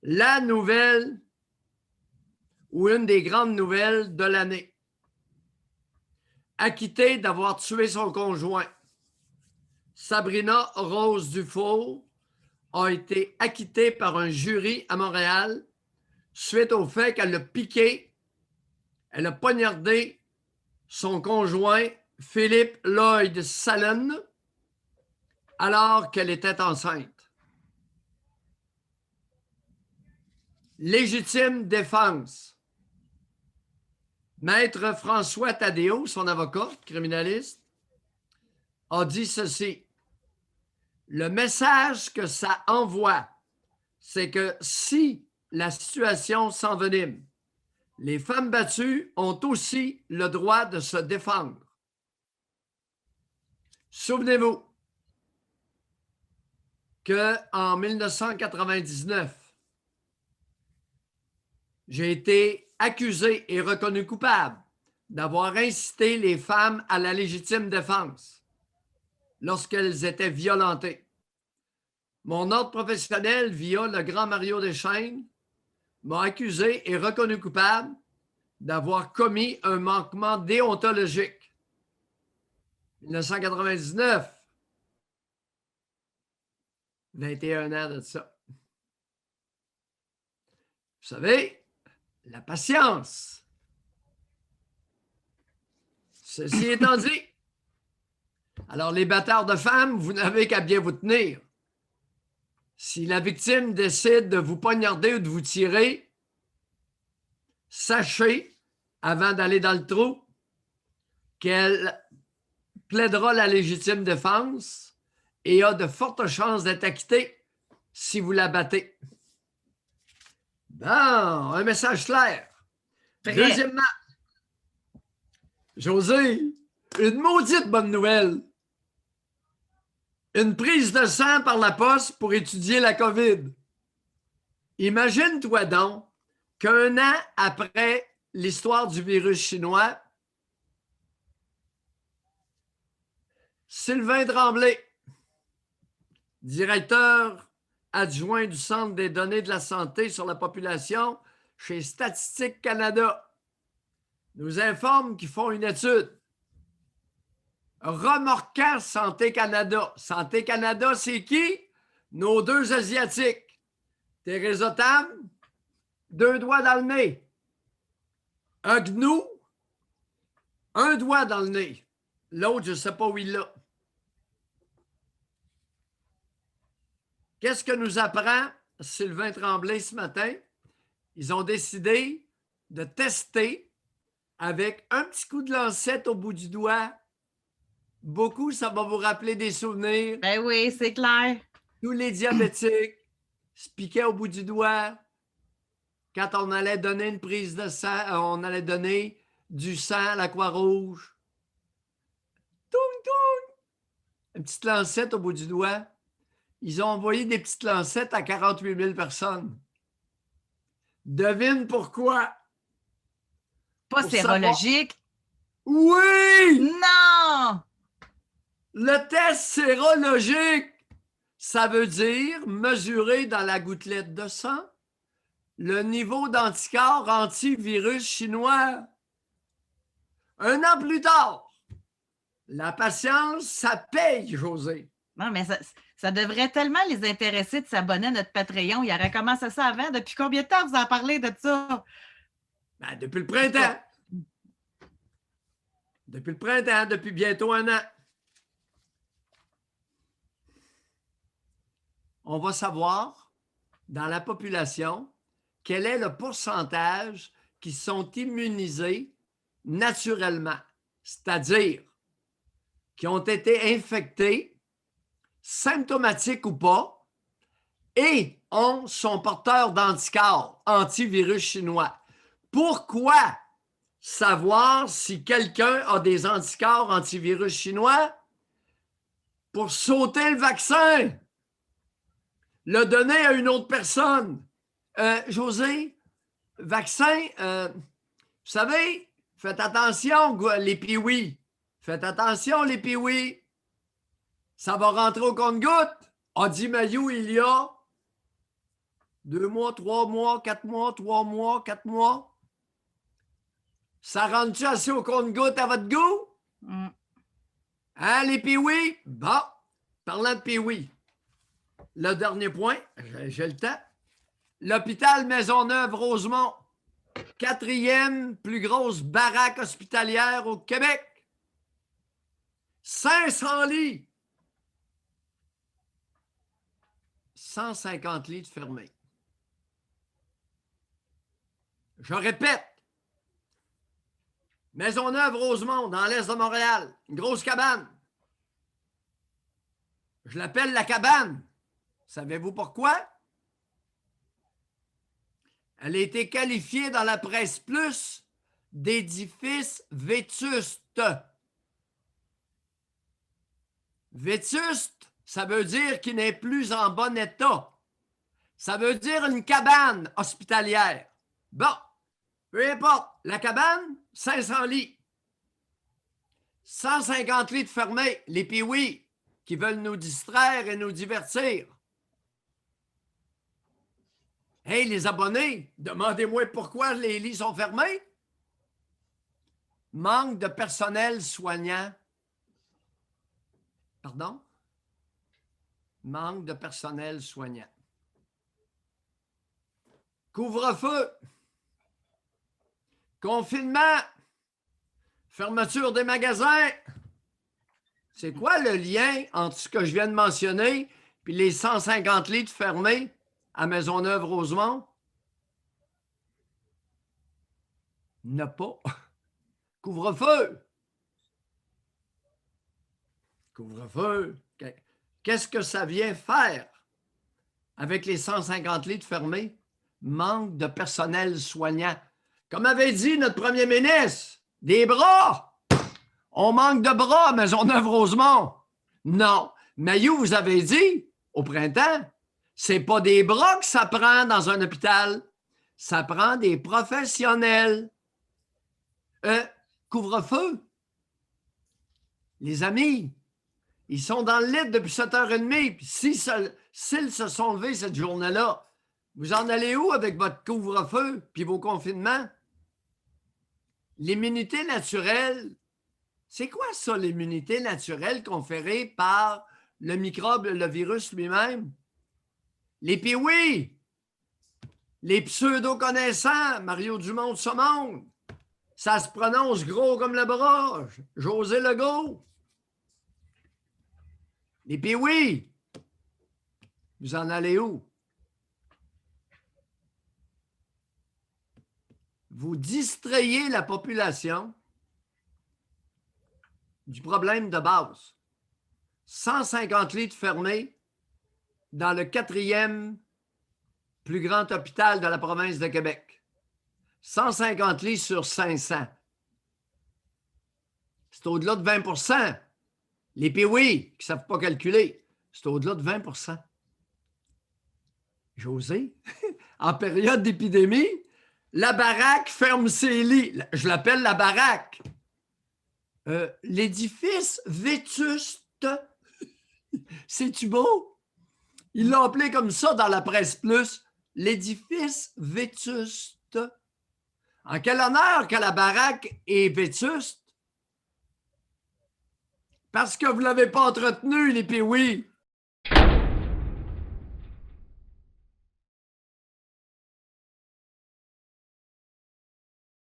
la nouvelle ou une des grandes nouvelles de l'année. Acquittée d'avoir tué son conjoint, Sabrina Rose Dufour a été acquittée par un jury à Montréal suite au fait qu'elle a piqué, elle a poignardé son conjoint Philippe Lloyd Salen alors qu'elle était enceinte. Légitime défense. Maître François Taddeo, son avocat criminaliste, a dit ceci. Le message que ça envoie, c'est que si la situation s'envenime, les femmes battues ont aussi le droit de se défendre. Souvenez-vous qu'en 1999, j'ai été accusé et reconnu coupable d'avoir incité les femmes à la légitime défense lorsqu'elles étaient violentées. Mon ordre professionnel, via le grand Mario Deschênes, m'a accusé et reconnu coupable d'avoir commis un manquement déontologique. 1999, 21 ans de ça. Vous savez, la patience. Ceci étant dit, alors les bâtards de femmes, vous n'avez qu'à bien vous tenir. Si la victime décide de vous poignarder ou de vous tirer, sachez, avant d'aller dans le trou, qu'elle plaidera la légitime défense et a de fortes chances d'être acquittée si vous la battez. Bon, un message clair. Très. Deuxièmement, José, une maudite bonne nouvelle. Une prise de sang par la poste pour étudier la COVID. Imagine-toi donc qu'un an après l'histoire du virus chinois, Sylvain Tremblay, directeur adjoint du Centre des données de la santé sur la population chez Statistique Canada, nous informe qu'ils font une étude remorquant Santé Canada. Santé Canada, c'est qui? Nos deux Asiatiques. Theresa Tam, 2 doigts dans le nez. Un gnou, 1 doigt dans le nez. L'autre, je ne sais pas où il l'a. Qu'est-ce que nous apprend Sylvain Tremblay ce matin? Ils ont décidé de tester avec un petit coup de lancette au bout du doigt. Beaucoup, ça va vous rappeler des souvenirs. Ben oui, c'est clair. Tous les diabétiques se piquaient au bout du doigt quand on allait donner une prise de sang, on allait donner du sang à la Croix-Rouge. Toum, toum! Une petite lancette au bout du doigt. Ils ont envoyé des petites lancettes à 48 000 personnes. Devine pourquoi? Pas sérologique. Oui! Non! Le test sérologique, ça veut dire mesurer dans la gouttelette de sang le niveau d'anticorps antivirus chinois. 1 an plus tard, la patience, ça paye, José. Non, mais ça devrait tellement les intéresser de s'abonner à notre Patreon. Ils auraient commencé ça avant. Depuis combien de temps vous en parlez de ça? Ben, depuis le printemps. Depuis le printemps, depuis bientôt 1 an. On va savoir, dans la population, quel est le pourcentage qui sont immunisés naturellement, c'est-à-dire qui ont été infectés, symptomatiques ou pas, et sont porteurs d'anticorps, antivirus chinois. Pourquoi savoir si quelqu'un a des anticorps antivirus chinois? Pour sauter le vaccin, le donner à une autre personne. José, vaccin, vous savez, faites attention, les piouis. Faites attention, les piouis. Ça va rentrer au compte-gouttes. A dit Mayou, il y a 2 mois, 3 mois, 4 mois, 3 mois, 4 mois. Ça rentre-tu assez au compte-gouttes à votre goût? Mm. Hein, les pee-wee? Bon, parlant de pee-wee, le dernier point, j'ai le temps. L'hôpital Maisonneuve-Rosemont, 4e plus grosse baraque hospitalière au Québec. 500 lits. 150 lits de fermés. Je répète, Maisonneuve-Rosemont, dans l'est de Montréal, une grosse cabane. Je l'appelle la cabane. Savez-vous pourquoi? Elle a été qualifiée dans la presse plus d'édifice vétuste. Vétuste, ça veut dire qu'il n'est plus en bon état. Ça veut dire une cabane hospitalière. Bon, peu importe, la cabane, 500 lits. 150 lits de fermés, les pee-wee qui veulent nous distraire et nous divertir. Hey, les abonnés, demandez-moi pourquoi les lits sont fermés. Manque de personnel soignant. Pardon? Manque de personnel soignant. Couvre-feu. Confinement. Fermeture des magasins. C'est quoi le lien entre ce que je viens de mentionner et les 150 lits de fermés à Maisonneuve-Rosemont? N'a pas. Couvre-feu. Couvre-feu. Qu'est-ce que ça vient faire avec les 150 lits de fermés? Manque de personnel soignant. Comme avait dit notre premier ministre, des bras. On manque de bras à Maisonneuve-Rosemont. Non. Mayou, vous avez dit au printemps, c'est pas des bras que ça prend dans un hôpital. Ça prend des professionnels. Couvre-feu. Les amis, ils sont dans le lit depuis 7h30. Puis s'ils se sont levés cette journée-là, vous en allez où avec votre couvre-feu puis vos confinements? L'immunité naturelle, c'est quoi ça, l'immunité naturelle conférée par le microbe, le virus lui-même? Les pee-wee, les pseudo-connaissants, Mario Dumont de ce monde, ça se prononce gros comme le bras, José Legault. Les pee-wee, vous en allez où? Vous distrayez la population du problème de base. 150 lits de fermés dans le 4e plus grand hôpital de la province de Québec. 150 lits sur 500. C'est au-delà de 20 %. Les pee-wee qui ne savent pas calculer, c'est au-delà de 20 %. José, en période d'épidémie, la baraque ferme ses lits. Je l'appelle la baraque. L'édifice vétuste, c'est-tu beau? Il l'a appelé comme ça dans la presse plus, l'édifice vétuste. En quel honneur que la baraque est vétuste? Parce que vous ne l'avez pas entretenu, les pee-wee.